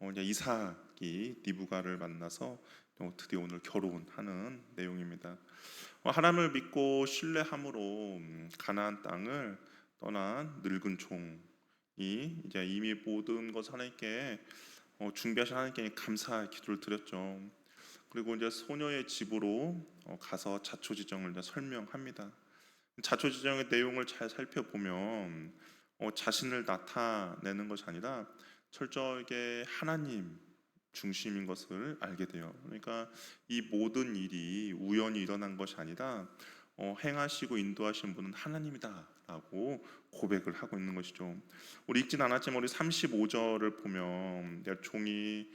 이제 이삭이 니브가를 만나서 드디어 오늘 결혼하는 내용입니다. 하나님을 믿고 신뢰함으로 가나안 땅을 떠난 늙은 종이 이제 이미 모든 것을 하나님께 준비하신 하나님께 감사의 기도를 드렸죠. 그리고 이제 소녀의 집으로 가서 자초지정을 이제 설명합니다. 자초지정의 내용을 잘 살펴보면 자신을 나타내는 것이 아니라 철저하게 하나님 중심인 것을 알게 돼요. 그러니까 이 모든 일이 우연히 일어난 것이 아니라 행하시고 인도하신 분은 하나님이다라고 고백을 하고 있는 것이죠. 우리 읽진 않았지만 우리 35절을 보면 종이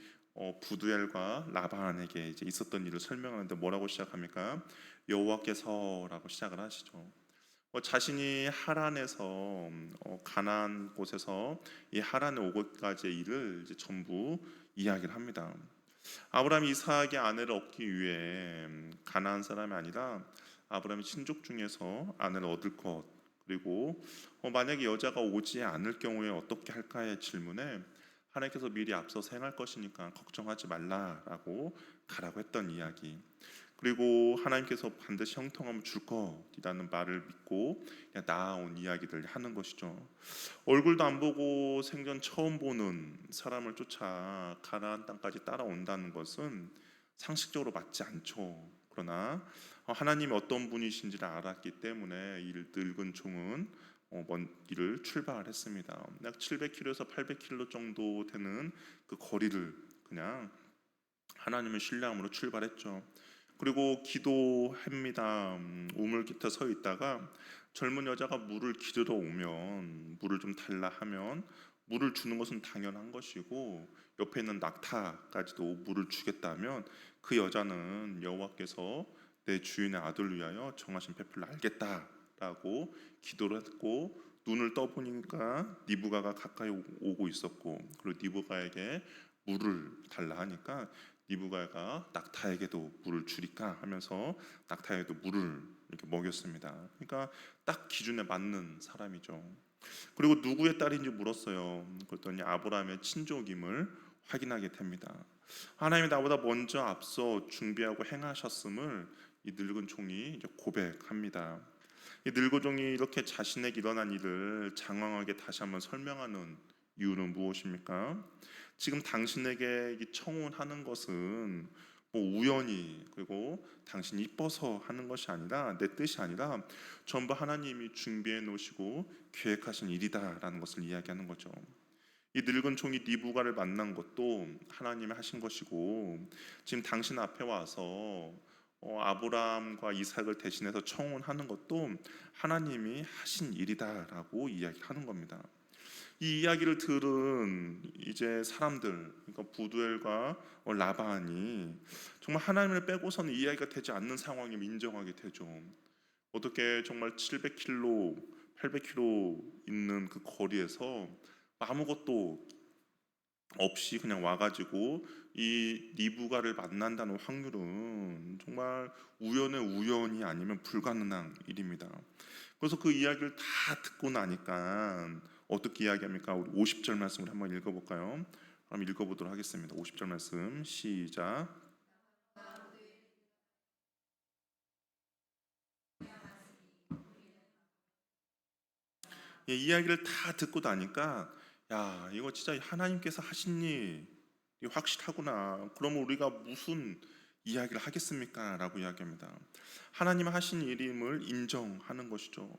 부두엘과 라반에게 이제 있었던 일을 설명하는데 뭐라고 시작합니까? 여호와께서라고 시작을 하시죠. 자신이 하란에서 가나안 곳에서 이 하란에 오고까지의 일을 이제 전부 이야기를 합니다. 아브라함이 이삭의 아내를 얻기 위해 가나안 사람이 아니라 아브라함의 친족 중에서 아내를 얻을 것, 그리고 만약에 여자가 오지 않을 경우에 어떻게 할까의 질문에 하나님께서 미리 앞서서 행할 것이니까 걱정하지 말라라고 가라고 했던 이야기, 그리고 하나님께서 반드시 형통함을 줄 것이라는 말을 믿고 나아온 이야기들 하는 것이죠. 얼굴도 안 보고 생전 처음 보는 사람을 쫓아 가나안 땅까지 따라온다는 것은 상식적으로 맞지 않죠. 그러나 하나님이 어떤 분이신지를 알았기 때문에 이 늙은 종은 먼 길을 출발했습니다. 약 700km에서 800km 정도 되는 그 거리를 그냥 하나님을 신뢰함으로 출발했죠. 그리고 기도합니다. 우물 깃에 서 있다가 젊은 여자가 물을 기르러 오면 물을 좀 달라 하면 물을 주는 것은 당연한 것이고, 옆에 있는 낙타까지도 물을 주겠다면 그 여자는 여호와께서 내 주인의 아들을 위하여 정하신 페플을 알겠다라고 기도를 했고, 눈을 떠보니까 니브가가 가까이 오고 있었고, 그리고 니브가에게 물을 달라 하니까 니브가가 낙타에게도 물을 주리까 하면서 낙타에게도 물을 이렇게 먹였습니다. 그러니까 딱 기준에 맞는 사람이죠. 그리고 누구의 딸인지 물었어요. 그랬더니 아브라함의 친족임을 확인하게 됩니다. 하나님이 나보다 먼저 앞서 준비하고 행하셨음을 이 늙은 종이 이제 고백합니다. 이 늙은 종이 이렇게 자신에게 일어난 일을 장황하게 다시 한번 설명하는 이유는 무엇입니까? 지금 당신에게 청혼하는 것은 뭐 우연히, 그리고 당신이 이뻐서 하는 것이 아니라, 내 뜻이 아니라 전부 하나님이 준비해 놓으시고 계획하신 일이다라는 것을 이야기하는 거죠. 이 늙은 종이 니브가를 만난 것도 하나님이 하신 것이고, 지금 당신 앞에 와서 아브라함과 이삭을 대신해서 청혼하는 것도 하나님이 하신 일이다라고 이야기하는 겁니다. 이 이야기를 들은 이제 사람들, 그러니까 부두엘과 라반이 정말 하나님을 빼고서는 이야기가 되지 않는 상황임을 인정하게 되죠. 어떻게 정말 700km, 800km 있는 그 거리에서 아무것도 없이 그냥 와가지고 이 니브가를 만난다는 확률은 정말 우연의 우연이 아니면 불가능한 일입니다. 그래서 그 이야기를 다 듣고 나니까 어떻게 이야기합니까? 우리 50절 말씀을 한번 읽어볼까요? 그럼 읽어보도록 하겠습니다. 50절 말씀 시작. 예, 이야기를 다 듣고 나니까 야, 이거 진짜 하나님께서 하신 일이 확실하구나. 그러면 우리가 무슨 이야기를 하겠습니까? 라고 이야기합니다. 하나님 하신 일임을 인정하는 것이죠.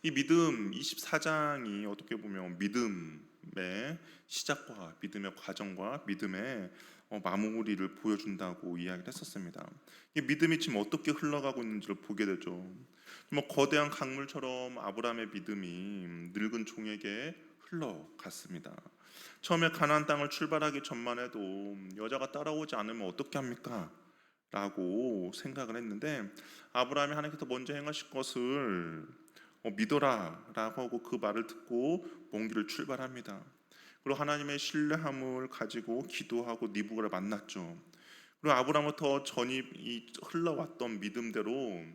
이 믿음 24장이 어떻게 보면 믿음의 시작과 믿음의 과정과 믿음의 마무리를 보여준다고 이야기를 했었습니다. 이 믿음이 지금 어떻게 흘러가고 있는지를 보게 되죠. 뭐 거대한 강물처럼 아브라함의 믿음이 늙은 종에게 흘러갔습니다. 처음에 가나안 땅을 출발하기 전만 해도 여자가 따라오지 않으면 어떻게 합니까? 라고 생각을 했는데, 아브라함이 하나님께서 먼저 행하실 것을 믿어라 라고 하고 그 말을 듣고 먼 길을 출발합니다. 그리고 하나님의 신뢰함을 가지고 기도하고 니브가를 만났죠. 그리고 아브라함부터 전이 흘러왔던 믿음대로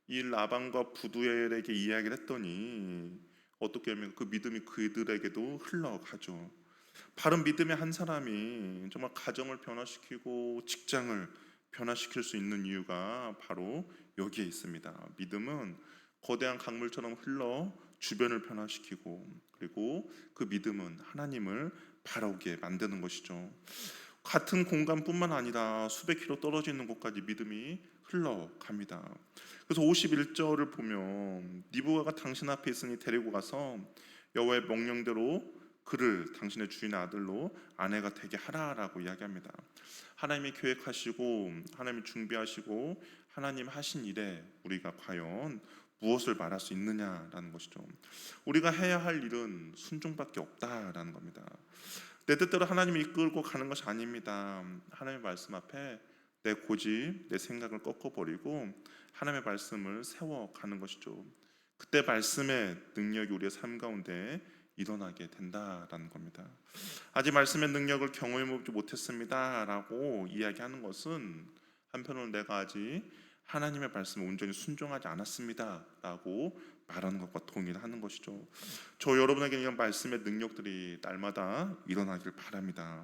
이 라반과 부두엘에게 이야기를 했더니 어떻게 하면 그 믿음이 그들에게도 흘러가죠. 바른 믿음의 한 사람이 정말 가정을 변화시키고 직장을 변화시킬 수 있는 이유가 바로 여기에 있습니다. 믿음은 거대한 강물처럼 흘러 주변을 변화시키고, 그리고 그 믿음은 하나님을 바라오게 만드는 것이죠. 같은 공간뿐만 아니라 수백 킬로 떨어져 있는 곳까지 믿음이 흘러갑니다. 그래서 51절을 보면 니부가가 당신 앞에 있으니 데리고 가서 여호와의 명령대로 그를 당신의 주인의 아들로 아내가 되게 하라라고 이야기합니다. 하나님이 계획하시고 하나님이 준비하시고 하나님 하신 일에 우리가 과연 무엇을 말할 수 있느냐라는 것이죠. 우리가 해야 할 일은 순종밖에 없다라는 겁니다. 내 뜻대로 하나님이 이끌고 가는 것이 아닙니다. 하나님의 말씀 앞에 내 고집, 내 생각을 꺾어버리고 하나님의 말씀을 세워가는 것이죠. 그때 말씀의 능력이 우리의 삶 가운데 일어나게 된다라는 겁니다. 아직 말씀의 능력을 경험해보지 못했습니다라고 이야기하는 것은 한편으로 내가 아직 하나님의 말씀을 온전히 순종하지 않았습니다라고 말하는 것과 동일하는 것이죠. 저 여러분에게 이런 말씀의 능력들이 날마다 일어나길 바랍니다.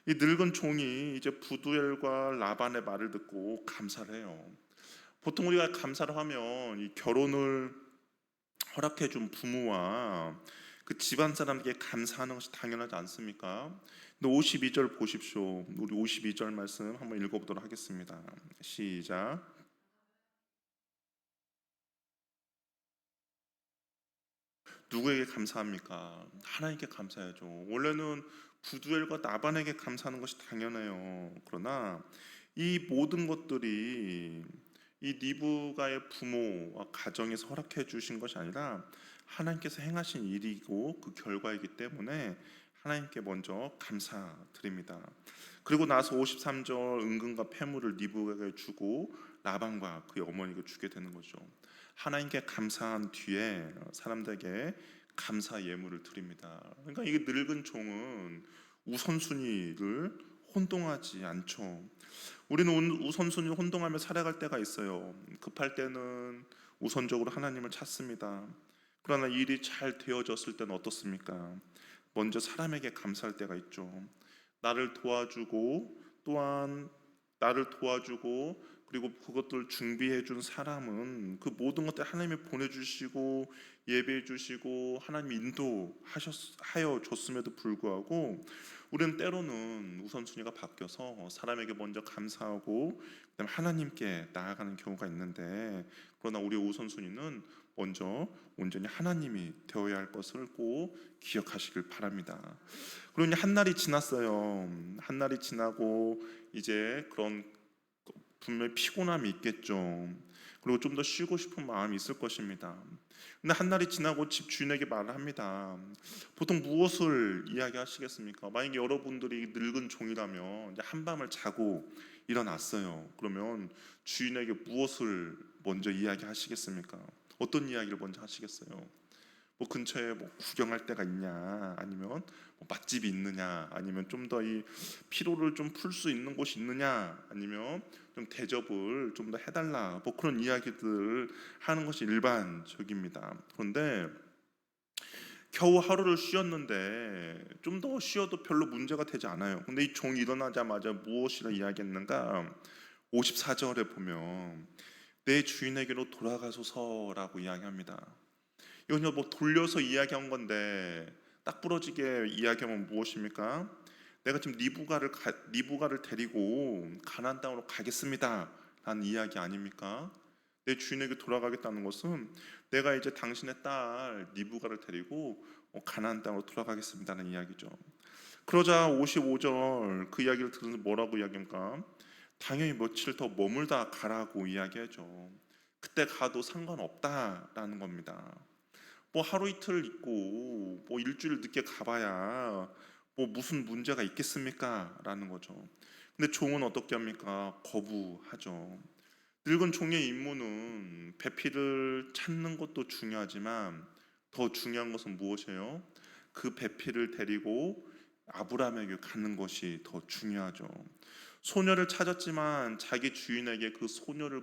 이 늙은 종이 이제 부두엘과 라반의 말을 듣고 감사를 해요. 보통 우리가 감사를 하면 이 결혼을 허락해 준 부모와 그 집안 사람에게 감사하는 것이 당연하지 않습니까? 근데 52절 보십시오. 우리 52절 말씀 한번 읽어보도록 하겠습니다. 시작. 누구에게 감사합니까? 하나님께 감사해야죠. 원래는 부두엘과 나반에게 감사하는 것이 당연해요. 그러나 이 모든 것들이 이 니브가의 부모와 가정에서 허락해 주신 것이 아니라 하나님께서 행하신 일이고 그 결과이기 때문에 하나님께 먼저 감사드립니다. 그리고 나서 53절 은근과 패물을 니브가에게 주고 라반과 그의 어머니에게 주게 되는 거죠. 하나님께 감사한 뒤에 사람들에게 감사 예물을 드립니다. 그러니까 이게 늙은 종은 우선순위를 혼동하지 않죠. 우리는 우선순위를 혼동하며 살아갈 때가 있어요. 급할 때는 우선적으로 하나님을 찾습니다. 그러나 일이 잘 되어졌을 때는 어떻습니까? 먼저 사람에게 감사할 때가 있죠. 나를 도와주고 또한 나를 도와주고 그리고 그것들을 준비해 준 사람은 그 모든 것들 하나님이 보내주시고 예배해 주시고 하나님이 인도하여 줬음에도 불구하고 우리는 때로는 우선순위가 바뀌어서 사람에게 먼저 감사하고 그다음에 하나님께 나아가는 경우가 있는데, 그러나 우리의 우선순위는 먼저 온전히 하나님이 되어야 할 것을 꼭 기억하시길 바랍니다. 그리고 이제 한 날이 지났어요. 한 날이 지나고 이제 그런 분명히 피곤함이 있겠죠. 그리고 좀 더 쉬고 싶은 마음이 있을 것입니다. 근데 한 날이 지나고 집 주인에게 말을 합니다. 보통 무엇을 이야기하시겠습니까? 만약에 여러분들이 늙은 종이라면 이제 한밤을 자고 일어났어요. 그러면 주인에게 무엇을 먼저 이야기하시겠습니까? 어떤 이야기를 먼저 하시겠어요? 뭐 근처에 뭐 구경할 데가 있냐, 아니면 뭐 맛집이 있느냐, 아니면 좀 더 이 피로를 좀 풀 수 있는 곳이 있느냐, 아니면 좀 대접을 좀 더 해달라, 뭐 그런 이야기들 하는 것이 일반적입니다. 그런데 겨우 하루를 쉬었는데 좀 더 쉬어도 별로 문제가 되지 않아요. 근데 이 종이 일어나자마자 무엇이라 이야기했는가? 54절에 보면 내 주인에게로 돌아가소서라고 이야기합니다. 이건 뭐 돌려서 이야기한 건데 딱 부러지게 이야기하면 무엇입니까? 내가 지금 니부가를 데리고 가나안 땅으로 가겠습니다 라는 이야기 아닙니까? 내 주인에게 돌아가겠다는 것은 내가 이제 당신의 딸 니부가를 데리고 가나안 땅으로 돌아가겠습니다는 이야기죠. 그러자 55절 그 이야기를 들으면서 뭐라고 이야기합니까? 당연히 며칠 더 머물다 가라고 이야기하죠. 그때 가도 상관없다라는 겁니다. 뭐 하루 이틀 있고 뭐 일주일 늦게 가봐야 뭐 무슨 문제가 있겠습니까? 라는 거죠. 근데 종은 어떻게 합니까? 거부하죠. 늙은 종의 임무는 배필을 찾는 것도 중요하지만 더 중요한 것은 무엇이에요? 그 배필을 데리고 아브라함에게 가는 것이 더 중요하죠. 소녀를 찾았지만 자기 주인에게 그 소녀를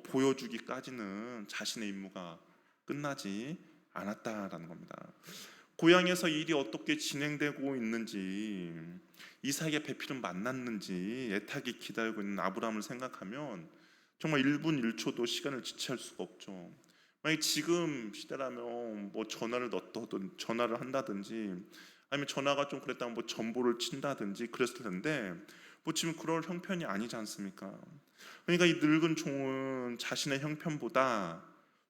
보여주기까지는 자신의 임무가 끝나지 않았다라는 겁니다. 고향에서 일이 어떻게 진행되고 있는지, 이삭의 배필은 만났는지 애타게 기다리고 있는 아브라함을 생각하면 정말 1분 1초도 시간을 지체할 수가 없죠. 만약 지금 시대라면 뭐 전화를 한다든지, 아니면 전화가 좀 그랬다면 뭐 전보를 친다든지 그랬을 텐데, 뭐 지금 그럴 형편이 아니지 않습니까? 그러니까 이 늙은 종은 자신의 형편보다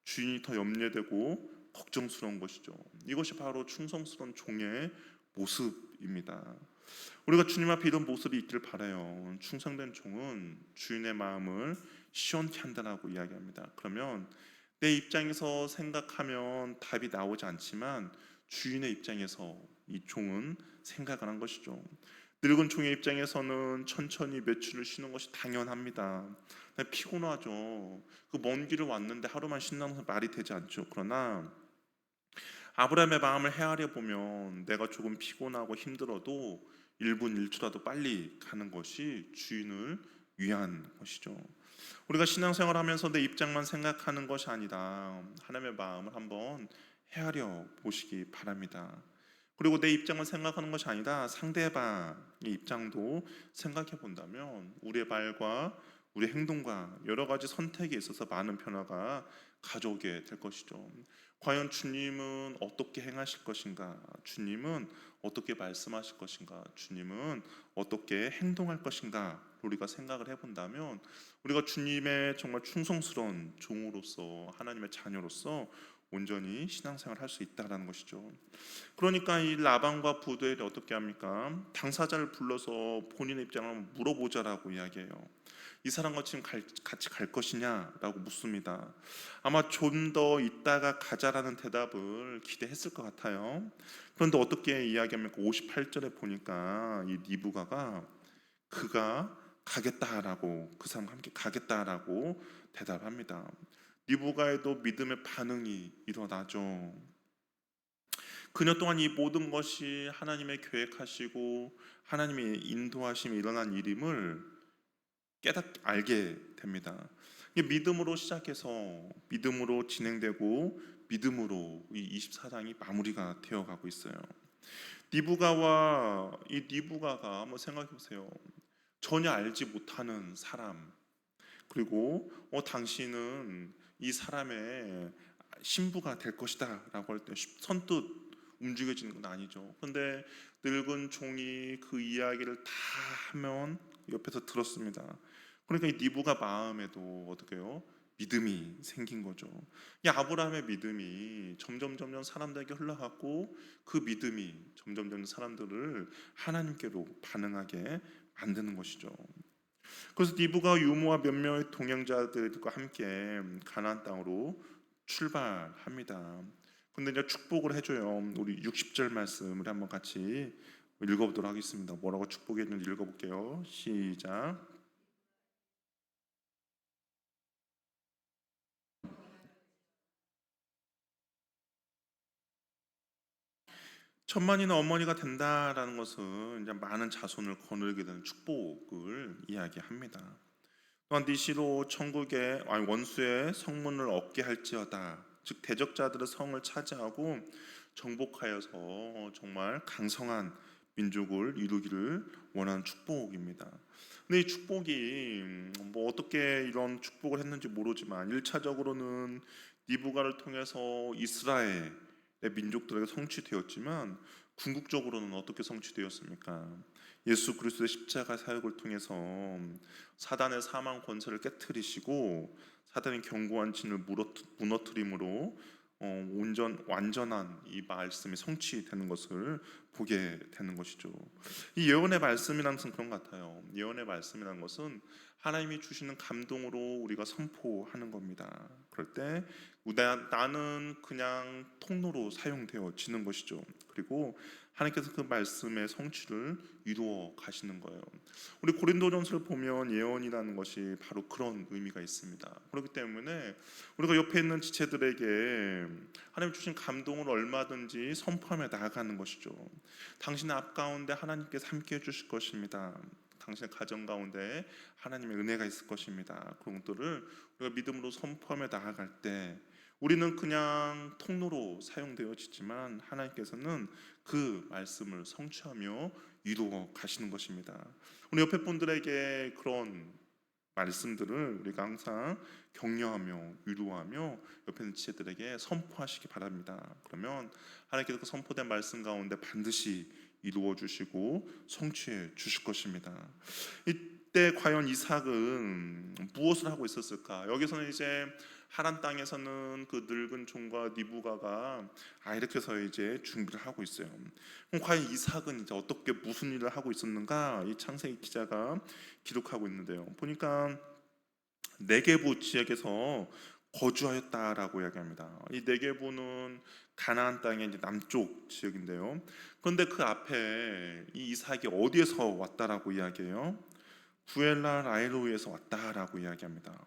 주인이 더 염려되고 걱정스러운 것이죠. 이것이 바로 충성스러운 종의 모습입니다. 우리가 주님 앞에 이런 모습이 있길 바라요. 충성된 종은 주인의 마음을 시원케 한다라고 이야기합니다. 그러면 내 입장에서 생각하면 답이 나오지 않지만 주인의 입장에서 이 종은 생각을 한 것이죠. 늙은 종의 입장에서는 천천히 며칠을 쉬는 것이 당연합니다. 피곤하죠. 그 먼 길을 왔는데 하루만 쉰다는 것은 말이 되지 않죠. 그러나 아브라함의 마음을 헤아려 보면 내가 조금 피곤하고 힘들어도 1분 1초라도 빨리 가는 것이 주인을 위한 것이죠. 우리가 신앙생활하면서 내 입장만 생각하는 것이 아니다. 하나님의 마음을 한번 헤아려 보시기 바랍니다. 그리고 내 입장만 생각하는 것이 아니다. 상대방의 입장도 생각해 본다면 우리의 말과 우리 행동과 여러 가지 선택에 있어서 많은 변화가 가져오게 될 것이죠. 과연 주님은 어떻게 행하실 것인가? 주님은 어떻게 말씀하실 것인가? 주님은 어떻게 행동할 것인가? 우리가 생각을 해본다면 우리가 주님의 정말 충성스러운 종으로서 하나님의 자녀로서 온전히 신앙생활을 할 수 있다라는 것이죠. 그러니까 이 라반과 부두엘이 어떻게 합니까? 당사자를 불러서 본인의 입장을 한번 물어보자라고 이야기해요. 이 사람과 지금 같이 갈 것이냐라고 묻습니다. 아마 좀 더 있다가 가자라는 대답을 기대했을 것 같아요. 그런데 어떻게 이야기합니까? 58절에 보니까 이 니브가가 그가 가겠다라고, 그 사람과 함께 가겠다라고 대답합니다. 니브가에도 믿음의 반응이 일어나죠. 그녀 또한 이 모든 것이 하나님의 계획하시고 하나님의 인도하심이 일어난 일임을 알게 됩니다. 이게 믿음으로 시작해서 믿음으로 진행되고 믿음으로 이 24장이 마무리가 되어가고 있어요. 이 니브가가 한번 생각해 보세요. 전혀 알지 못하는 사람, 그리고 당신은 이 사람의 신부가 될 것이다라고 할 때 선뜻 움직여지는 건 아니죠. 그런데 늙은 종이 그 이야기를 다 하면 옆에서 들었습니다. 그러니까 이 니브가 마음에도 어떻게요? 믿음이 생긴 거죠. 이 아브라함의 믿음이 점점 사람들에게 흘러갔고 그 믿음이 점점 사람들을 하나님께로 반응하게 만드는 것이죠. 그래서 니브가 유모와 몇 명의 동행자들과 함께 가나안 땅으로 출발합니다. 근데 이제 축복을 해줘요. 우리 60절 말씀을 한번 같이 읽어보도록 하겠습니다. 뭐라고 축복했는지 읽어볼게요. 시작. 천만이나 어머니가 된다라는 것은 이제 많은 자손을 거느리게 되는 축복을 이야기합니다. 또한 네 시로 천국의 원수의 성문을 얻게 할지어다. 즉 대적자들의 성을 차지하고 정복하여서 정말 강성한 민족을 이루기를 원하는 축복입니다. 근데 이 축복이 뭐 어떻게 이런 축복을 했는지 모르지만 1차적으로는 니부가를 통해서 이스라엘의 민족들에게 성취되었지만 궁극적으로는 어떻게 성취되었습니까? 예수 그리스도의 십자가 사역을 통해서 사단의 사망 권세를 깨뜨리시고 사단의 견고한 진을 무너뜨림으로 완전한 이 말씀이 성취되는 것을 보게 되는 것이죠. 이 예언의 말씀이라는 것은 그런 것 같아요. 예언의 말씀이라는 것은 하나님이 주시는 감동으로 우리가 선포하는 겁니다. 그럴 때 나는 그냥 통로로 사용되어지는 것이죠. 그리고 하나님께서 그 말씀의 성취를 이루어 가시는 거예요. 우리 고린도전서를 보면 예언이라는 것이 바로 그런 의미가 있습니다. 그렇기 때문에 우리가 옆에 있는 지체들에게 하나님 주신 감동을 얼마든지 선포하며 나아가는 것이죠. 당신의 앞 가운데 하나님께서 함께 해주실 것입니다. 당신의 가정 가운데 하나님의 은혜가 있을 것입니다. 그런 것들을 우리가 믿음으로 선포하며 나아갈 때 우리는 그냥 통로로 사용되어지지만 하나님께서는 그 말씀을 성취하며 이루어 가시는 것입니다. 우리 옆에 분들에게 그런 말씀들을 우리가 항상 격려하며 위로하며 옆에 있는 지체들에게 선포하시기 바랍니다. 그러면 하나님께서 그 선포된 말씀 가운데 반드시 이루어 주시고 성취해 주실 것입니다. 이때 과연 이삭은 무엇을 하고 있었을까? 여기서는 이제 하란 땅에서는 그 늙은 종과 니부가가 이렇게 해서 이제 준비를 하고 있어요. 그럼 과연 이삭은 이제 어떻게 무슨 일을 하고 있었는가? 이 창세기 기자가 기록하고 있는데요. 보니까 네게부 지역에서 거주하였다라고 이야기합니다. 이 네게부는 가나안 땅의 이제 남쪽 지역인데요. 그런데 그 앞에 이 이삭이 어디에서 왔다라고 이야기해요? 부엘라 라이로이에서 왔다라고 이야기합니다.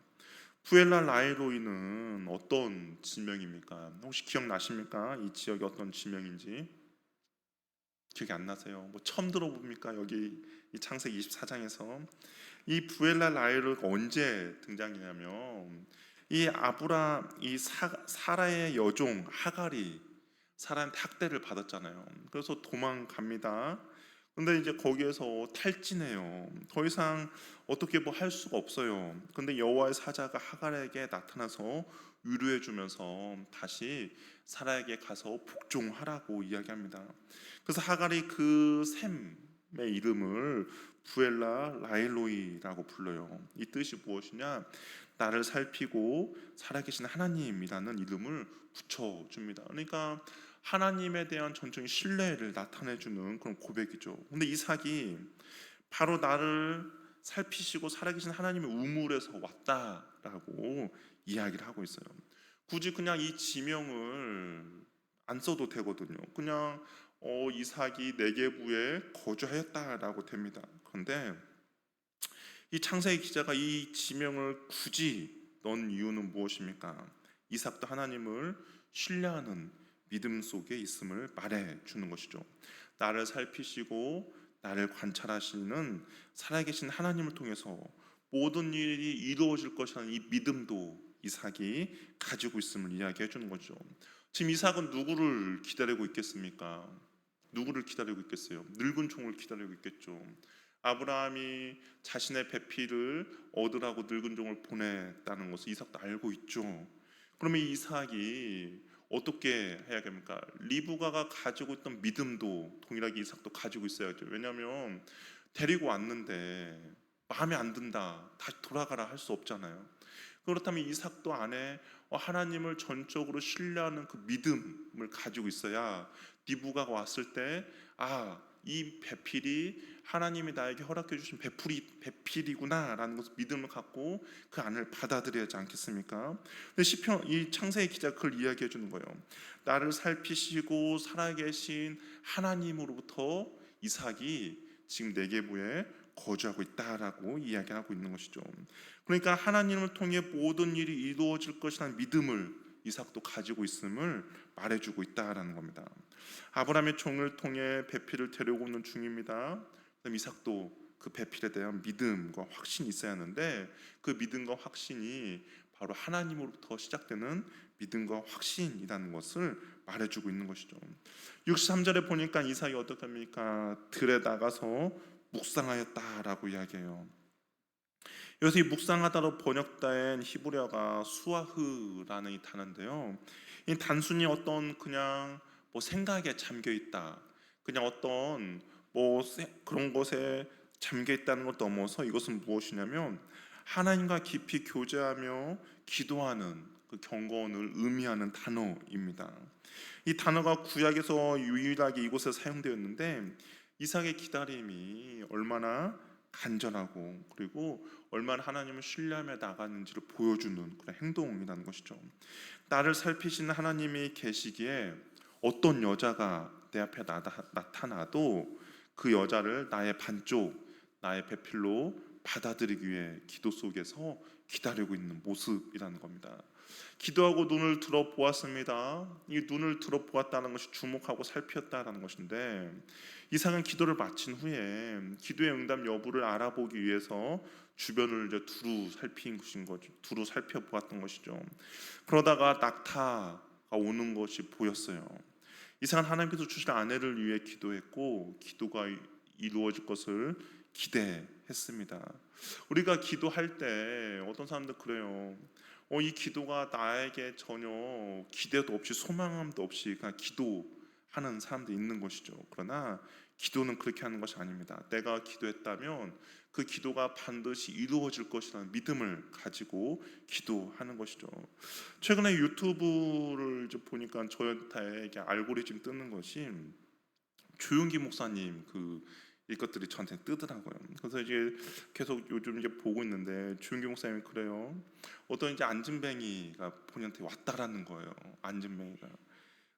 부엘라 라이로이는 어떤 지명입니까? 혹시 기억나십니까? 이 지역이 어떤 지명인지 기억이 안 나세요? 뭐 처음 들어봅니까? 여기 이 창세기 24장에서 이 부엘라 라이로이가 언제 등장이냐면 이 사라의 여종 하갈이 사라한테 학대를 받았잖아요. 그래서 도망갑니다. 근데 이제 거기에서 탈진해요. 더 이상 어떻게 뭐 할 수가 없어요. 근데 여호와의 사자가 하갈에게 나타나서 위로해 주면서 다시 사라에게 가서 복종하라고 이야기합니다. 그래서 하갈이 그 샘의 이름을 부엘라 라일로이라고 불러요. 이 뜻이 무엇이냐? 나를 살피고 살아계신 하나님이라는 이름을 붙여줍니다. 그러니까 하나님에 대한 전적인 신뢰를 나타내주는 그런 고백이죠. 근데 이삭이 바로 나를 살피시고 살아계신 하나님의 우물에서 왔다라고 이야기를 하고 있어요. 굳이 그냥 이 지명을 안 써도 되거든요. 그냥 이삭이 네게부에 거주하였다라고 됩니다. 그런데 이 창세기 기자가 이 지명을 굳이 넣은 이유는 무엇입니까? 이삭도 하나님을 신뢰하는 믿음 속에 있음을 말해 주는 것이죠. 나를 살피시고 나를 관찰하시는 살아계신 하나님을 통해서 모든 일이 이루어질 것이라는 이 믿음도 이삭이 가지고 있음을 이야기해 주는 거죠. 지금 이삭은 누구를 기다리고 있겠습니까? 누구를 기다리고 있겠어요? 늙은 종을 기다리고 있겠죠. 아브라함이 자신의 배필을 얻으라고 늙은 종을 보냈다는 것을 이삭도 알고 있죠. 그러면 이삭이 어떻게 해야 됩니까? 리브가가 가지고 있던 믿음도 동일하게 이삭도 가지고 있어야죠. 왜냐하면 데리고 왔는데 마음에 안 든다, 다시 돌아가라 할 수 없잖아요. 그렇다면 이삭도 안에 하나님을 전적으로 신뢰하는 그 믿음을 가지고 있어야 리브가가 왔을 때 이 배필이 하나님이 나에게 허락해 주신 배필이구나라는 것을 믿음을 갖고 그 안을 받아들여야 하지 않겠습니까? 근데 시편 이 창세기 기자가 그걸 이야기해 주는 거예요. 나를 살피시고 살아계신 하나님으로부터 이삭이 지금 네게부에 거주하고 있다라고 이야기하고 있는 것이죠. 그러니까 하나님을 통해 모든 일이 이루어질 것이라는 믿음을 이삭도 가지고 있음을 말해주고 있다라는 겁니다. 아브라함의 종을 통해 배필을 데려오는 중입니다. 그럼 이삭도 그 배필에 대한 믿음과 확신이 있어야 하는데 그 믿음과 확신이 바로 하나님으로부터 시작되는 믿음과 확신이라는 것을 말해주고 있는 것이죠. 63절에 보니까 이삭이 어떻게 합니까? 들에 나가서 묵상하였다라고 이야기해요. 여기서 이 묵상하다로 번역된 히브리어가 수아흐라는 이 단어인데요. 이 단순히 어떤 그냥 뭐 생각에 잠겨 있다, 그냥 어떤 그런 것에 잠겨 있다는 것 넘어서 이것은 무엇이냐면 하나님과 깊이 교제하며 기도하는 그 경건을 의미하는 단어입니다. 이 단어가 구약에서 유일하게 이곳에 사용되었는데 이삭의 기다림이 얼마나 간절하고 그리고 얼마나 하나님을 신뢰하며 나가는지를 보여주는 그런 행동이라는 것이죠. 나를 살피시는 하나님이 계시기에 어떤 여자가 내 앞에 나타나도 그 여자를 나의 반쪽, 나의 배필로 받아들이기 위해 기도 속에서 기다리고 있는 모습이라는 겁니다. 기도하고 눈을 들어 보았습니다. 이 눈을 들어 보았다는 것이 주목하고 살폈다라는 것인데, 이상한 기도를 마친 후에 기도의 응답 여부를 알아보기 위해서 주변을 이제 두루 살핀 것인 거죠. 두루 살펴보았던 것이죠. 그러다가 낙타가 오는 것이 보였어요. 이상한 하나님께서 주실 아내를 위해 기도했고 기도가 이루어질 것을 기대했습니다. 우리가 기도할 때 어떤 사람들 그래요. 이 기도가 나에게 전혀 기대도 없이 소망함도 없이 그냥 기도하는 사람도 있는 것이죠. 그러나 기도는 그렇게 하는 것이 아닙니다. 내가 기도했다면 그 기도가 반드시 이루어질 것이라는 믿음을 가지고 기도하는 것이죠. 최근에 유튜브를 이제 보니까 저한테 알고리즘 뜨는 것이 조용기 목사님 이것들이 저한테 뜨더라고요. 그래서 이제 계속 요즘 이제 보고 있는데 조용기 목사님이 그래요. 어떤 이제 안진뱅이가 본인한테 왔다라는 거예요. 안진뱅이가.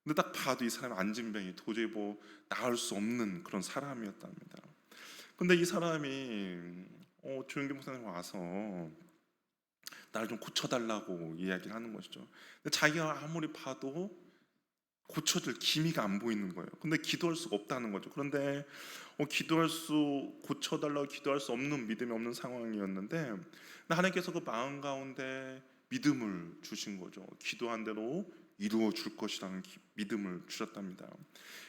근데 딱 봐도 이 사람이 안진뱅이 도저히 뭐 나을 수 없는 그런 사람이었답니다. 근데 이 사람이 조용기 목사님 와서 나를 좀 고쳐달라고 이야기를 하는 것이죠. 근데 자기가 아무리 봐도 고쳐줄 기미가 안 보이는 거예요. 근데 기도할 수가 없다는 거죠. 그런데 고쳐달라고 기도할 수 없는 믿음이 없는 상황이었는데 하나님께서 그 마음 가운데 믿음을 주신 거죠. 기도한 대로 이루어 줄 것이라는 믿음을 주셨답니다.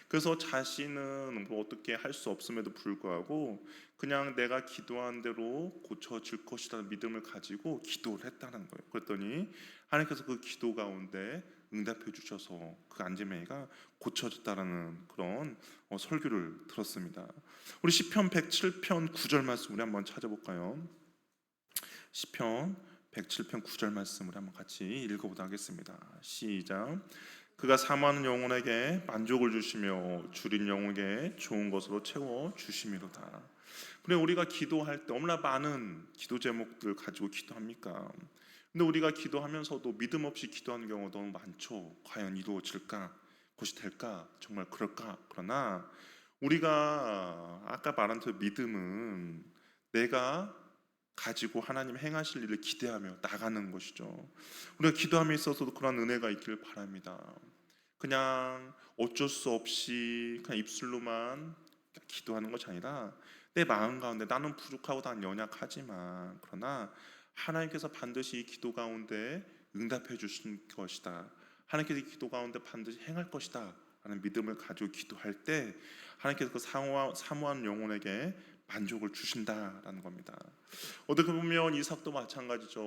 그래서 자신은 뭐 어떻게 할 수 없음에도 불구하고 그냥 내가 기도한 대로 고쳐질 것이라는 믿음을 가지고 기도를 했다는 거예요. 그랬더니 하나님께서 그 기도 가운데 응답해 주셔서 그 안진뱅이가 고쳐졌다라는 그런 설교를 들었습니다. 우리 시편 107편 9절 말씀 우리 한번 찾아볼까요? 시편 107편 9절 말씀을 한번 같이 읽어보도록 하겠습니다. 시작. 그가 사모하는 영혼에게 만족을 주시며 줄인 영혼에게 좋은 것으로 채워 주심이로다. 그래, 우리가 기도할 때 얼마나 많은 기도 제목들 가지고 기도합니까? 근데 우리가 기도하면서도 믿음 없이 기도하는 경우가 너무 많죠. 과연 이루어질까? 그것이 될까? 정말 그럴까? 그러나 우리가 아까 말한 그 믿음은 내가 가지고 하나님 행하실 일을 기대하며 나가는 것이죠. 우리가 기도함에 있어서도 그런 은혜가 있기를 바랍니다. 그냥 어쩔 수 없이 그냥 입술로만 기도하는 것이 아니라 내 마음 가운데 나는 부족하고 난 연약하지만 그러나 하나님께서 반드시 이 기도 가운데 응답해 주신 것이다. 하나님께서 이 기도 가운데 반드시 행할 것이다 라는 믿음을 가지고 기도할 때 하나님께서 그 사모한 영혼에게 만족을 주신다라는 겁니다. 어떻게 보면 이삭도 마찬가지죠.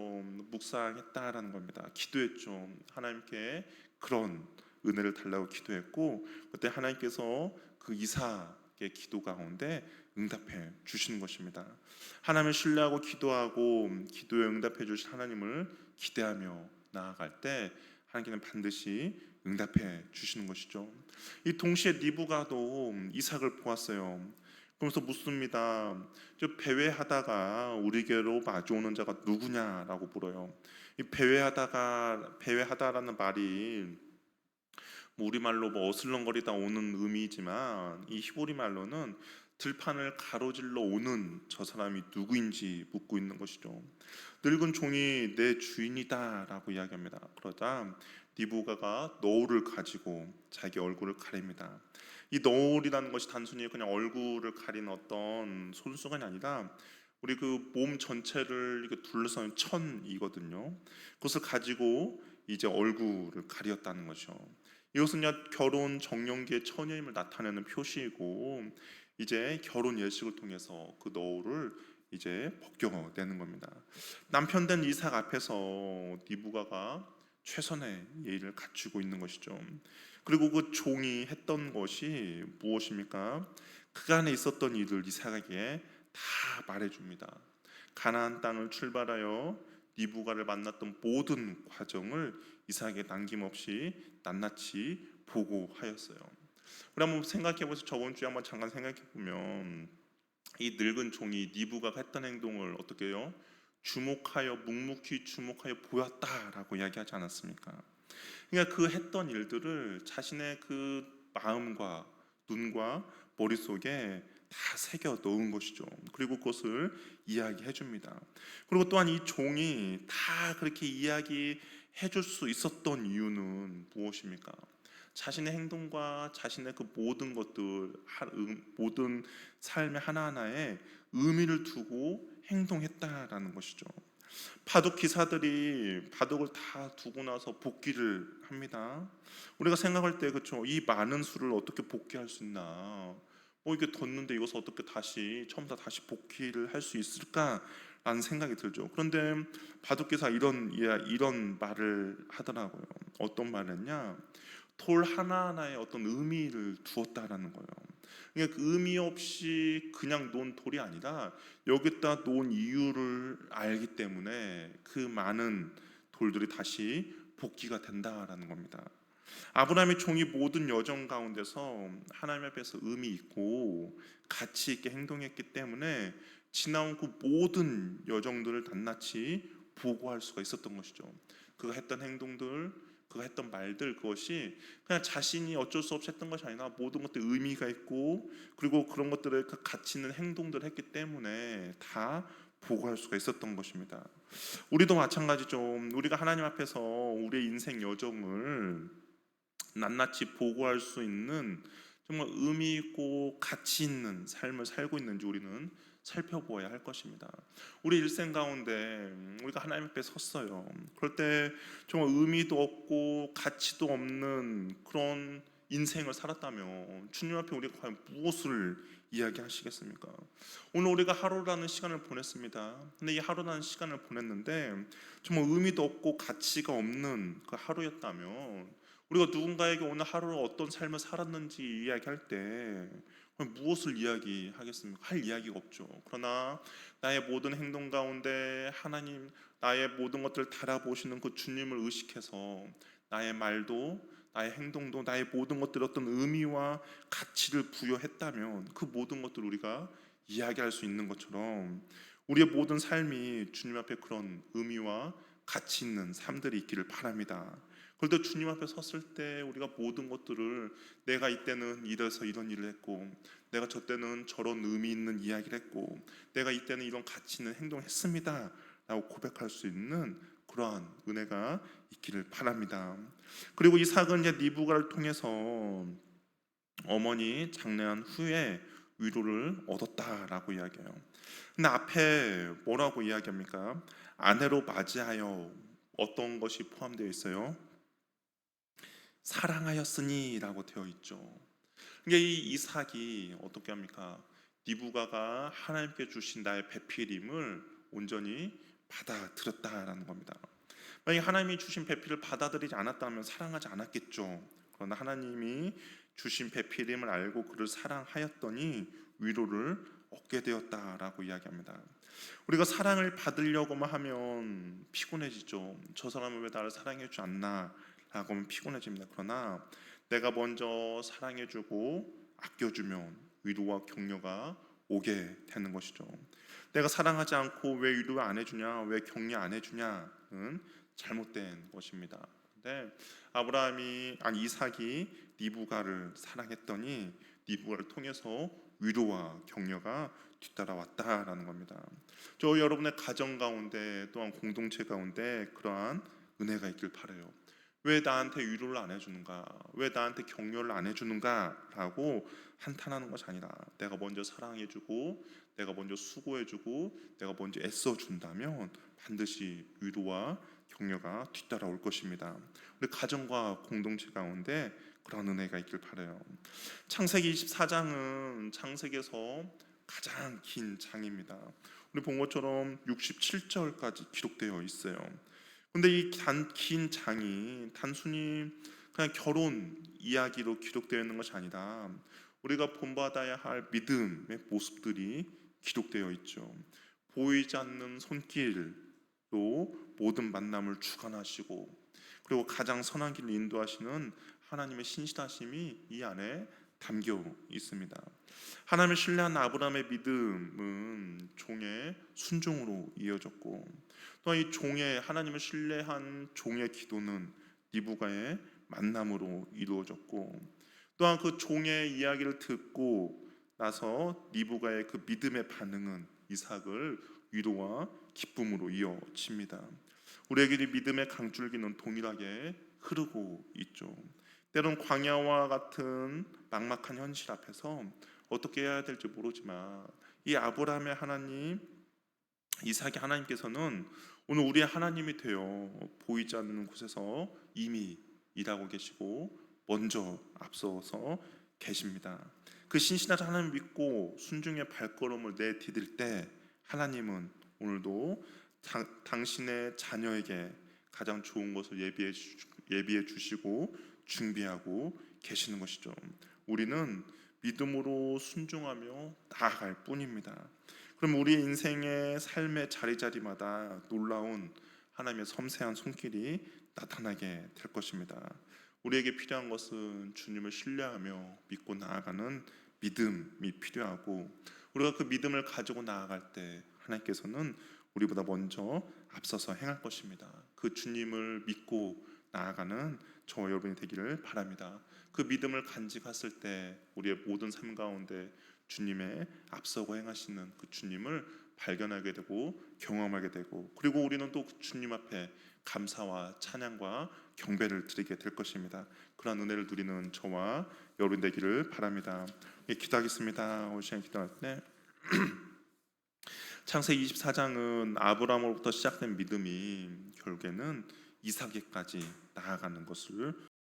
묵상했다라는 겁니다. 기도했죠. 하나님께 그런 은혜를 달라고 기도했고 그때 하나님께서 그 이삭의 기도 가운데 응답해 주시는 것입니다. 하나님을 신뢰하고 기도하고 기도에 응답해 주실 하나님을 기대하며 나아갈 때 하나님께는 반드시 응답해 주시는 것이죠. 이 동시에 리브가도 이삭을 보았어요. 그러면서 묻습니다. 배회하다가 우리에게로 마주오는 자가 누구냐라고 물어요. 이 배회하다라는 말이 우리말로 어슬렁거리다 오는 의미이지만 이 히브리 말로는 들판을 가로질러 오는 저 사람이 누구인지 묻고 있는 것이죠. 늙은 종이 내 주인이다라고 이야기합니다. 그러자 니부가가 너울을 가지고 자기 얼굴을 가립니다. 이 너울이라는 것이 단순히 그냥 얼굴을 가린 어떤 손수건이 아니라 우리 그 몸 전체를 이렇게 둘러싸는 천이거든요. 그것을 가지고 이제 얼굴을 가렸다는 것이죠. 이것은 결혼 정령기의 처녀임을 나타내는 표시이고 이제 결혼 예식을 통해서 그 너울을 이제 벗겨내는 겁니다. 남편된 이삭 앞에서 니부가가 최선의 예의를 갖추고 있는 것이죠. 그리고 그 종이 했던 것이 무엇입니까? 그간에 있었던 일을 이삭에게 다 말해줍니다. 가나안 땅을 출발하여 니부가를 만났던 모든 과정을 이삭에게 남김없이 낱낱이 보고하였어요. 우리 한번 생각해보세요. 저번 주에 한번 잠깐 생각해보면 이 늙은 종이 니부가가 했던 행동을 어떻게 해요? 묵묵히 주목하여 보였다라고 이야기하지 않았습니까? 그러니까 그 했던 일들을 자신의 그 마음과 눈과 머릿속에 다 새겨 넣은 것이죠. 그리고 그것을 이야기해 줍니다. 그리고 또한 이 종이 다 그렇게 이야기해 줄 수 있었던 이유는 무엇입니까? 자신의 행동과 자신의 그 모든 것들, 모든 삶의 하나하나에 의미를 두고 행동했다라는 것이죠. 바둑 기사들이 바둑을 다 두고 나서 복귀를 합니다. 우리가 생각할 때 그렇죠. 이 많은 수를 어떻게 복귀할 수 있나? 뭐 이게 뒀는데 이것을 어떻게 다시 처음부터 다시 복귀를 할 수 있을까라는 생각이 들죠. 그런데 바둑 기사 이런 말을 하더라고요. 어떤 말이냐? 돌 하나하나에 어떤 의미를 두었다라는 거예요. 그러니까 그 의미 없이 그냥 놓은 돌이 아니라 여기다 놓은 이유를 알기 때문에 그 많은 돌들이 다시 복귀가 된다라는 겁니다. 아브라함의 종이 모든 여정 가운데서 하나님 앞에서 의미 있고 가치 있게 행동했기 때문에 지나온 그 모든 여정들을 낱낱이 보고할 수가 있었던 것이죠. 그가 했던 행동들, 그가 했던 말들, 그것이 그냥 자신이 어쩔 수 없이 했던 것이 아니라 모든 것들이 의미가 있고, 그리고 그런 것들을 그 가치 있는 행동들을 했기 때문에 다 보고할 수가 있었던 것입니다. 우리도 마찬가지죠. 우리가 하나님 앞에서 우리의 인생 여정을 낱낱이 보고할 수 있는 정말 의미 있고 가치 있는 삶을 살고 있는지 우리는 살펴보아야 할 것입니다. 우리 일생 가운데 우리가 하나님 앞에 섰어요. 그럴 때 정말 의미도 없고 가치도 없는 그런 인생을 살았다면 주님 앞에 우리가 과연 무엇을 이야기하시겠습니까? 오늘 우리가 하루라는 시간을 보냈습니다. 근데 이 하루라는 시간을 보냈는데 정말 의미도 없고 가치가 없는 그 하루였다면 우리가 누군가에게 오늘 하루를 어떤 삶을 살았는지 이야기할 때 무엇을 이야기하겠습니까? 할 이야기가 없죠. 그러나 나의 모든 행동 가운데 하나님, 나의 모든 것들을 달아보시는 그 주님을 의식해서 나의 말도 나의 행동도 나의 모든 것들에 어떤 의미와 가치를 부여했다면 그 모든 것들을 우리가 이야기할 수 있는 것처럼 우리의 모든 삶이 주님 앞에 그런 의미와 가치 있는 삶들이 있기를 바랍니다. 그런데 주님 앞에 섰을 때 우리가 모든 것들을 내가 이때는 이래서 이런 일을 했고, 내가 저 때는 저런 의미 있는 이야기를 했고, 내가 이때는 이런 가치 있는 행동을 했습니다 라고 고백할 수 있는 그러한 은혜가 있기를 바랍니다. 그리고 이삭은 이제 니브가를 통해서 어머니 장례한 후에 위로를 얻었다라고 이야기해요. 근데 앞에 뭐라고 이야기합니까? 아내로 맞이하여 어떤 것이 포함되어 있어요? 사랑하였으니라고 되어 있죠. 그러니까 이 이삭이 어떻게 합니까? 니브가가 하나님께 주신 나의 배필임을 온전히 받아들였다라는 겁니다. 만약 하나님이 주신 배필을 받아들이지 않았다면 사랑하지 않았겠죠. 그러나 하나님이 주신 배필임을 알고 그를 사랑하였더니 위로를 얻게 되었다라고 이야기합니다. 우리가 사랑을 받으려고만 하면 피곤해지죠. 저 사람은 왜 나를 사랑해주지 않나 라고 하면 피곤해집니다. 그러나 내가 먼저 사랑해주고 아껴주면 위로와 격려가 오게 되는 것이죠. 내가 사랑하지 않고 왜 위로 안 해주냐, 왜 격려 안 해주냐는 잘못된 것입니다. 근데 이삭이 니브가를 사랑했더니 니브가를 통해서 위로와 격려가 뒤따라왔다라는 겁니다. 저 여러분의 가정 가운데 또한 공동체 가운데 그러한 은혜가 있길 바라요. 왜 나한테 위로를 안 해주는가? 왜 나한테 격려를 안 해주는가? 라고 한탄하는 것이 아니라 내가 먼저 사랑해주고 내가 먼저 수고해주고 내가 먼저 애써준다면 반드시 위로와 격려가 뒤따라올 것입니다. 우리 가정과 공동체 가운데 그런 은혜가 있길 바라요. 창세기 24장은 창세기에서 가장 긴 장입니다. 우리 본 것처럼 67절까지 기록되어 있어요. 근데 이 긴 장이 단순히 그냥 결혼 이야기로 기록되어 있는 것이 아니라 우리가 본받아야 할 믿음의 모습들이 기록되어 있죠. 보이지 않는 손길로 모든 만남을 주관하시고 그리고 가장 선한 길을 인도하시는 하나님의 신실하심이 이 안에 담겨 있습니다. 하나님을 신뢰한 아브라함의 믿음은 종의 순종으로 이어졌고 또한 이 종의 하나님을 신뢰한 종의 기도는 니브가의 만남으로 이루어졌고 또한 그 종의 이야기를 듣고 나서 리브가의 그 믿음의 반응은 이삭을 위로와 기쁨으로 이어집니다. 우리에게 이 믿음의 강줄기는 동일하게 흐르고 있죠. 때론 광야와 같은 막막한 현실 앞에서 어떻게 해야 될지 모르지만 이 아브라함의 하나님, 이삭의 하나님께서는 오늘 우리의 하나님이 되어 보이지 않는 곳에서 이미 일하고 계시고 먼저 앞서서 계십니다. 그 신실한 하나님 믿고 순종의 발걸음을 내디딜 때 하나님은 오늘도 당신의 자녀에게 가장 좋은 것을 예비해 주시고 준비하고 계시는 것이죠. 우리는 믿음으로 순종하며 나아갈 뿐입니다. 그럼 우리의 인생의 삶의 자리자리마다 놀라운 하나님의 섬세한 손길이 나타나게 될 것입니다. 우리에게 필요한 것은 주님을 신뢰하며 믿고 나아가는 믿음이 필요하고, 우리가 그 믿음을 가지고 나아갈 때 하나님께서는 우리보다 먼저 앞서서 행할 것입니다. 그 주님을 믿고 나아가는 저와 여러분이 되기를 바랍니다. 그 믿음을 간직했을 때 우리의 모든 삶 가운데 주님의 앞서고 행하시는 그 주님을 발견하게 되고 경험하게 되고, 그리고 우리는 또 그 주님 앞에 감사와 찬양과 경배를 드리게 될 것입니다. 그러한 은혜를 누리는 저와 여러분 되기를 바랍니다. 기도하겠습니다. 오늘 시간 기도할 때 창세기 24장은 아브라함으로부터 시작된 믿음이 결국에는 이삭에까지 나아가는 것을